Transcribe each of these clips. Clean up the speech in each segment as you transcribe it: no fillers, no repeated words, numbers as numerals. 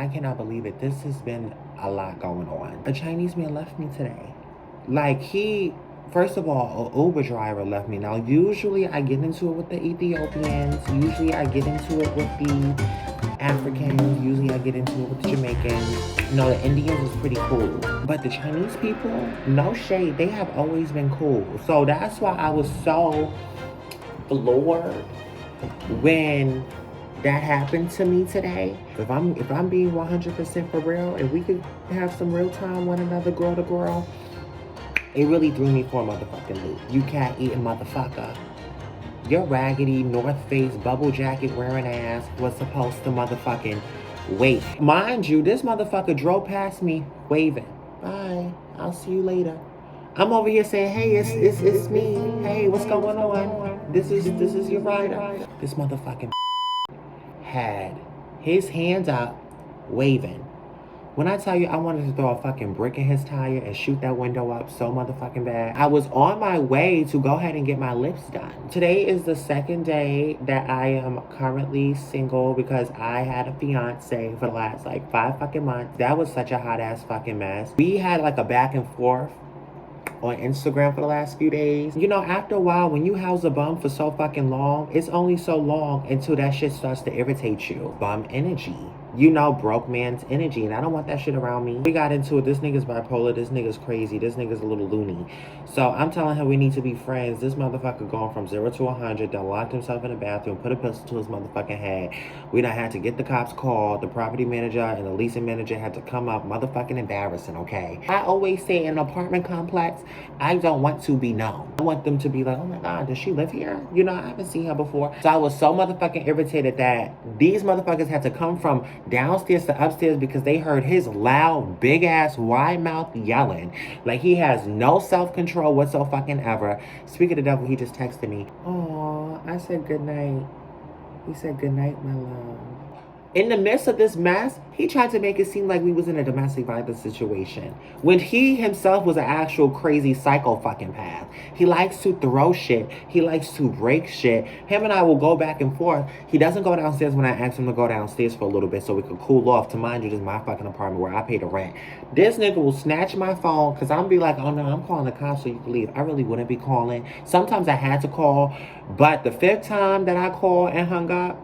I cannot believe it. This has been a lot going on. A Chinese man left me today. Like, first of all, an Uber driver left me. Now, usually I get into it with the Ethiopians. Usually I get into it with the Africans. Usually I get into it with the Jamaicans. No, the Indians is pretty cool. But the Chinese people, no shade, they have always been cool. So that's why I was so floored when that happened to me today. If I'm being 100% for real, and we could have some real time one another, girl to girl, it really threw me for a motherfucking loop. You cat eating motherfucker. Your raggedy North Face bubble jacket wearing ass was supposed to motherfucking wait. Mind you, this motherfucker drove past me waving. Bye. I'll see you later. I'm over here saying, hey, it's me. Hey, what's going on? This is your rider. This motherfucking had his hands up, waving. When I tell you I wanted to throw a fucking brick in his tire and shoot that window up so motherfucking bad. I was on my way to go ahead and get my lips done. Today is the second day that I am currently single because I had a fiance for the last like 5 fucking months. That was such a hot ass fucking mess. We had like a back and forth on Instagram for the last few days. You know, after a while, when you house a bum for so fucking long, it's only so long until that shit starts to irritate you. Bum energy. You know, broke man's energy, and I don't want that shit around me. We got into it. This nigga's bipolar. This nigga's crazy. This nigga's a little loony. So I'm telling him we need to be friends. This motherfucker going from 0 to 100, done locked himself in the bathroom, put a pistol to his motherfucking head. We done had to get the cops called. The property manager and the leasing manager had to come up. Motherfucking embarrassing, okay? I always say in an apartment complex, I don't want to be known. I want them to be like, oh my God, does she live here? You know, I haven't seen her before. So I was so motherfucking irritated that these motherfuckers had to come from downstairs to upstairs because they heard his loud, big ass, wide mouth yelling. Like he has no self-control whatsoever fucking ever. Speaking of the devil, he just texted me. Oh, I said good night. He said good night, my love. In the midst of this mess, he tried to make it seem like we was in a domestic violence situation. When he himself was an actual crazy psycho fucking path. He likes to throw shit. He likes to break shit. Him and I will go back and forth. He doesn't go downstairs when I ask him to go downstairs for a little bit so we could cool off. To mind you, this is my fucking apartment where I pay the rent. This nigga will snatch my phone because I'm be like, oh no, I'm calling the cops so you can leave. I really wouldn't be calling. Sometimes I had to call. But the 5th time that I called and hung up,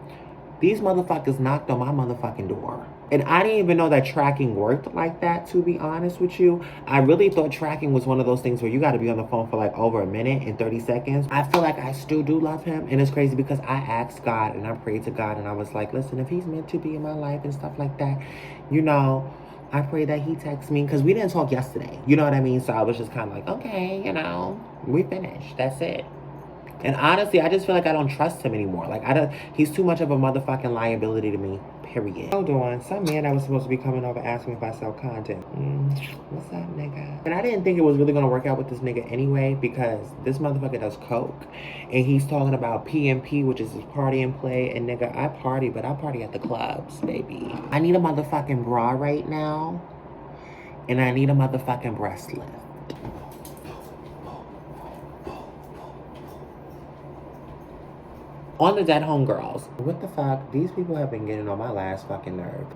these motherfuckers knocked on my motherfucking door. And I didn't even know that tracking worked like that, to be honest with you. I really thought tracking was one of those things where you got to be on the phone for like over a minute and 30 seconds. I feel like I still do love him. And it's crazy because I asked God and I prayed to God and I was like, listen, if he's meant to be in my life and stuff like that, you know, I pray that he texts me because we didn't talk yesterday. You know what I mean? So I was just kind of like, okay, you know, we finished. That's it. And honestly, I just feel like I don't trust him anymore. Like, he's too much of a motherfucking liability to me, period. Hold on, some man that was supposed to be coming over asking if I sell content. What's up, nigga? And I didn't think it was really gonna work out with this nigga anyway because this motherfucker does coke. And he's talking about PMP, which is his party and play. And nigga, I party, but I party at the clubs, baby. I need a motherfucking bra right now. And I need a motherfucking breast lift. On the dead homegirls. What the fuck? These people have been getting on my last fucking nerve.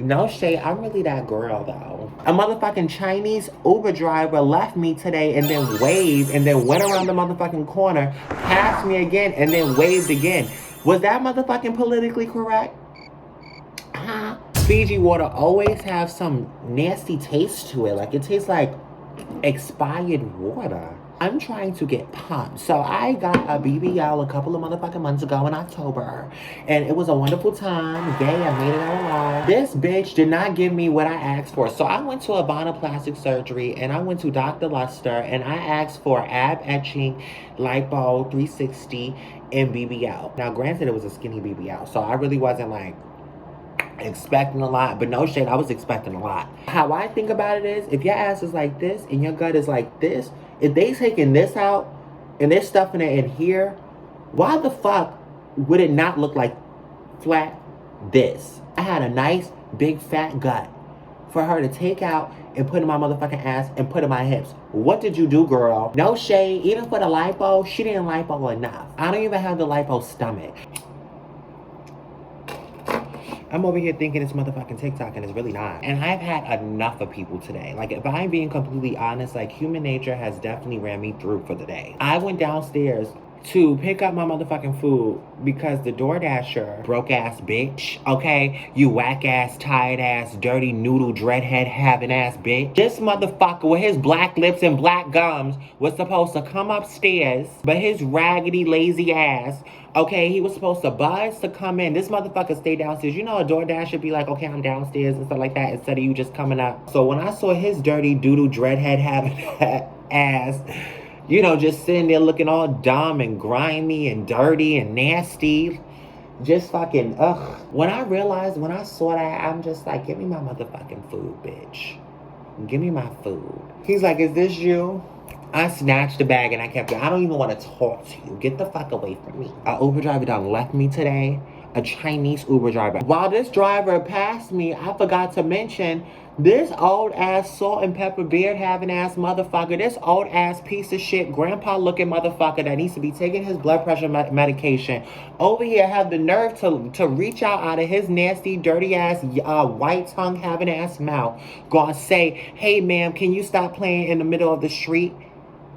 No shade, I'm really that girl though. A motherfucking Chinese Uber driver left me today and then waved and then went around the motherfucking corner, passed me again and then waved again. Was that motherfucking politically correct? Fiji water always have some nasty taste to it. Like it tastes like expired water. I'm trying to get pumped. So I got a BBL a couple of motherfucking months ago in October. And it was a wonderful time. Yay, I made it out alive. This bitch did not give me what I asked for. So I went to abdominoplastic surgery and I went to Dr. Luster and I asked for ab etching, lipo, 360, and BBL. Now granted it was a skinny BBL. So I really wasn't like expecting a lot, but no shit, I was expecting a lot. How I think about it is, if your ass is like this and your gut is like this, if they taking this out and they're stuffing it in here, why the fuck would it not look like flat this? I had a nice big fat gut for her to take out and put in my motherfucking ass and put in my hips. What did you do, girl? No shade, even for the lipo, she didn't lipo enough. I don't even have the lipo stomach. I'm over here thinking it's motherfucking TikTok and it's really not. And I've had enough of people today. Like, if I'm being completely honest, like, human nature has definitely ran me through for the day. I went downstairs to pick up my motherfucking food because the DoorDasher, broke ass bitch, okay? You whack ass, tired ass, dirty noodle, dreadhead having ass bitch. This motherfucker with his black lips and black gums was supposed to come upstairs, but his raggedy, lazy ass, okay, he was supposed to buzz to come in. This motherfucker stayed downstairs. You know, a DoorDash should be like, okay, I'm downstairs and stuff like that, instead of you just coming up. So when I saw his dirty doodle dreadhead having ass, you know, just sitting there looking all dumb and grimy and dirty and nasty, just fucking, ugh. When I saw that, I'm just like, give me my motherfucking food, bitch. Give me my food. He's like, is this you? I snatched the bag and I kept it. I don't even want to talk to you. Get the fuck away from me. A Uber driver done left me today. A Chinese Uber driver. While this driver passed me, I forgot to mention this old ass salt and pepper beard having ass motherfucker. This old ass piece of shit grandpa looking motherfucker that needs to be taking his blood pressure medication over here have the nerve to reach out of his nasty dirty ass white tongue having ass mouth. Gonna say, hey ma'am, can you stop playing in the middle of the street?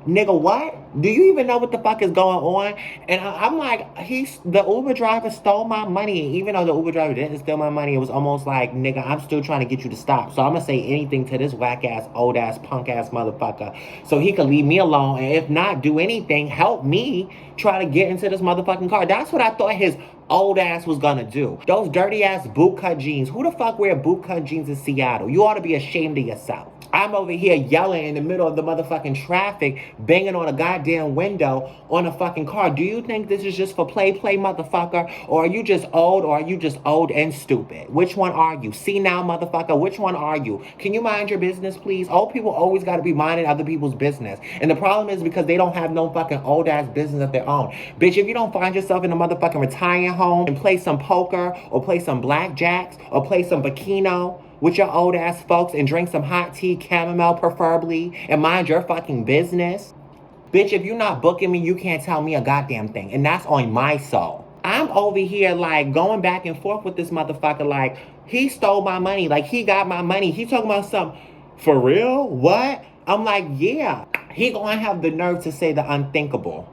Nigga, what? Do you even know what the fuck is going on? And I'm like, the Uber driver stole my money. Even though the Uber driver didn't steal my money, it was almost like, nigga, I'm still trying to get you to stop. So I'm gonna say anything to this whack ass, old ass, punk ass motherfucker so he could leave me alone. And if not, do anything, help me try to get into this motherfucking car. That's what I thought his old ass was gonna do. Those dirty ass bootcut jeans. Who the fuck wear bootcut jeans in Seattle? You ought to be ashamed of yourself. I'm over here yelling in the middle of the motherfucking traffic, banging on a goddamn window on a fucking car. Do you think this is just for play, motherfucker? Or are you just old, or are you just old and stupid? Which one are you? See now, motherfucker, which one are you? Can you mind your business, please? Old people always gotta be minding other people's business. And the problem is because they don't have no fucking old ass business of their own. Bitch, if you don't find yourself in a motherfucking retirement home and play some poker, or play some blackjacks, or play some bikino with your old ass folks and drink some hot tea, chamomile preferably, and mind your fucking business. Bitch, if you're not booking me, you can't tell me a goddamn thing. And that's on my soul. I'm over here like going back and forth with this motherfucker like he stole my money, like he got my money. He talking about something, for real? What? I'm like, yeah. He gonna have the nerve to say the unthinkable.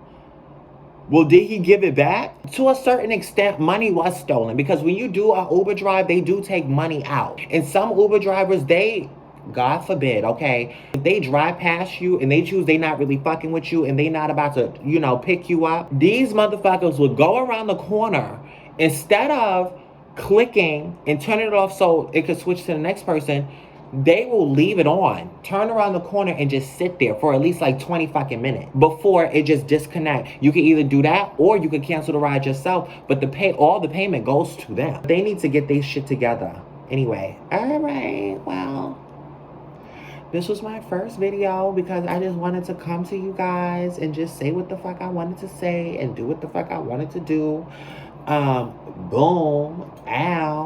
Well, did he give it back? To a certain extent, money was stolen because when you do an Uber drive, they do take money out. And some Uber drivers, they, God forbid, okay, if they drive past you and they choose they not really fucking with you and they not about to, you know, pick you up, these motherfuckers would go around the corner instead of clicking and turning it off so it could switch to the next person. They will leave it on, turn around the corner and just sit there for at least like 20 fucking minutes before it just disconnect. You can either do that or you can cancel the ride yourself, but all the payment goes to them. They need to get their shit together. Anyway, all right, well, this was my first video because I just wanted to come to you guys and just say what the fuck I wanted to say and do what the fuck I wanted to do. Boom, ow.